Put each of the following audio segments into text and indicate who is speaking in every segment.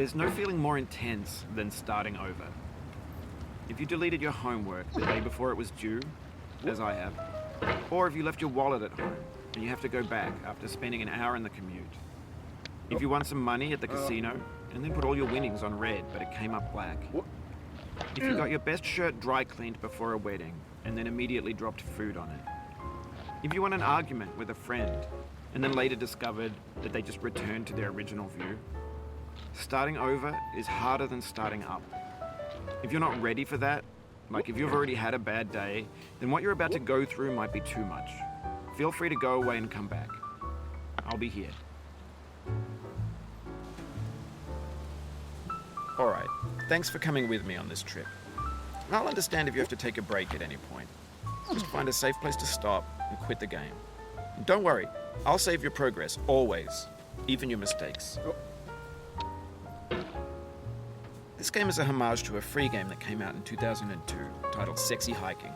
Speaker 1: There's no feeling more intense than starting over. If you deleted your homework the day before it was due, as I have, or if you left your wallet at home and you have to go back after spending an hour in the commute. If you won some money at the casino and then put all your winnings on red but it came up black. If you got your best shirt dry cleaned before a wedding and then immediately dropped food on it. If you won an argument with a friend and then later discovered that they just returned to their original view. Starting over is harder than starting up. If you're not ready for that, like if you've already had a bad day, then what you're about to go through might be too much. Feel free to go away and come back. I'll be here. Alright, thanks for coming with me on this trip. I'll understand if you have to take a break at any point. Just find a safe place to stop and quit the game. And don't worry, I'll save your progress, always, even your mistakes. This game is a homage to a free game that came out in 2002, titled Sexy Hiking.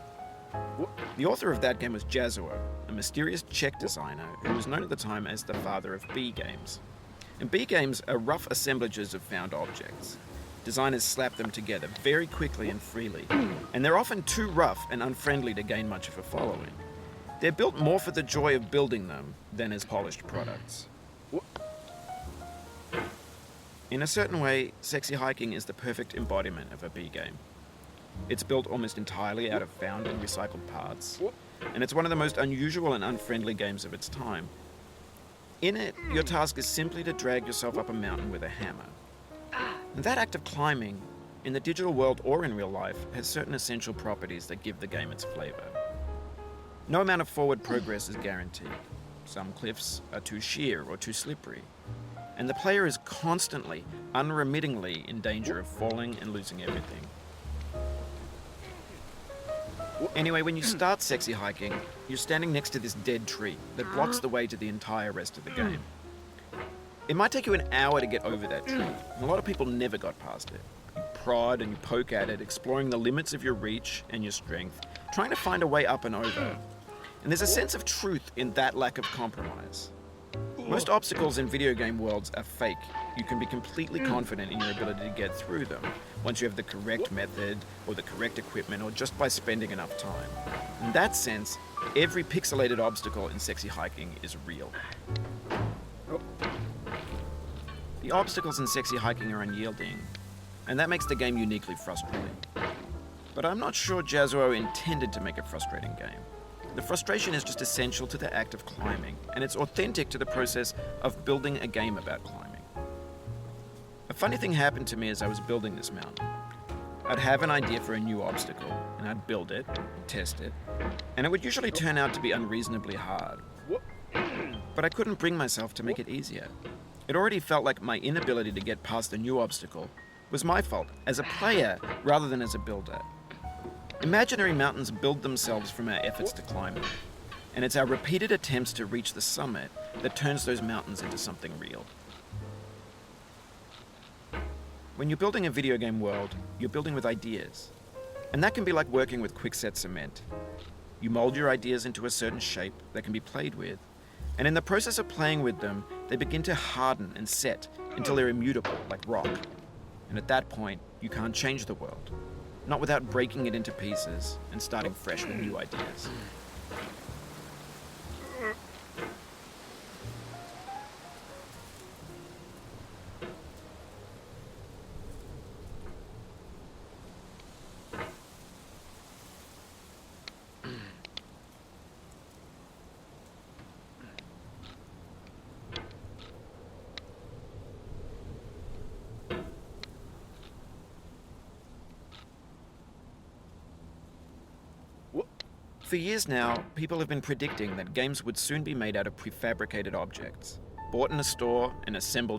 Speaker 1: The author of that game was Jazuo, a mysterious Czech designer who was known at the time as the father of B games. And B games are rough assemblages of found objects. Designers slap them together very quickly and freely, and they're often too rough and unfriendly to gain much of a following. They're built more for the joy of building them than as polished products. In a certain way, Sexy Hiking is the perfect embodiment of a B game. It's built almost entirely out of found and recycled parts, and it's one of the most unusual and unfriendly games of its time. In it, your task is simply to drag yourself up a mountain with a hammer. And that act of climbing, in the digital world or in real life, has certain essential properties that give the game its flavor. No amount of forward progress is guaranteed. Some cliffs are too sheer or too slippery. And the player is constantly, unremittingly in danger of falling and losing everything. Anyway, when you start Sexy Hiking, you're standing next to this dead tree that blocks the way to the entire rest of the game. It might take you an hour to get over that tree, and a lot of people never got past it. You prod and you poke at it, exploring the limits of your reach and your strength, trying to find a way up and over. And there's a sense of truth in that lack of compromise. Most obstacles in video game worlds are fake. You can be completely confident in your ability to get through them once you have the correct method or the correct equipment or just by spending enough time. In that sense, every pixelated obstacle in Sexy Hiking is real. The obstacles in Sexy Hiking are unyielding, and that makes the game uniquely frustrating. But I'm not sure Jazuo intended to make a frustrating game. The frustration is just essential to the act of climbing, and it's authentic to the process of building a game about climbing. A funny thing happened to me as I was building this mountain. I'd have an idea for a new obstacle, and I'd build it, test it, and it would usually turn out to be unreasonably hard. But I couldn't bring myself to make it easier. It already felt like my inability to get past a new obstacle was my fault as a player rather than as a builder. Imaginary mountains build themselves from our efforts to climb them, and it's our repeated attempts to reach the summit that turns those mountains into something real. When you're building a video game world, you're building with ideas, and that can be like working with quickset cement. You mold your ideas into a certain shape that can be played with, and in the process of playing with them, they begin to harden and set until they're immutable, like rock. And at that point, you can't change the world. Not without breaking it into pieces and starting fresh with new ideas. For years now, people have been predicting that games would soon be made out of prefabricated objects, bought in a store and assembled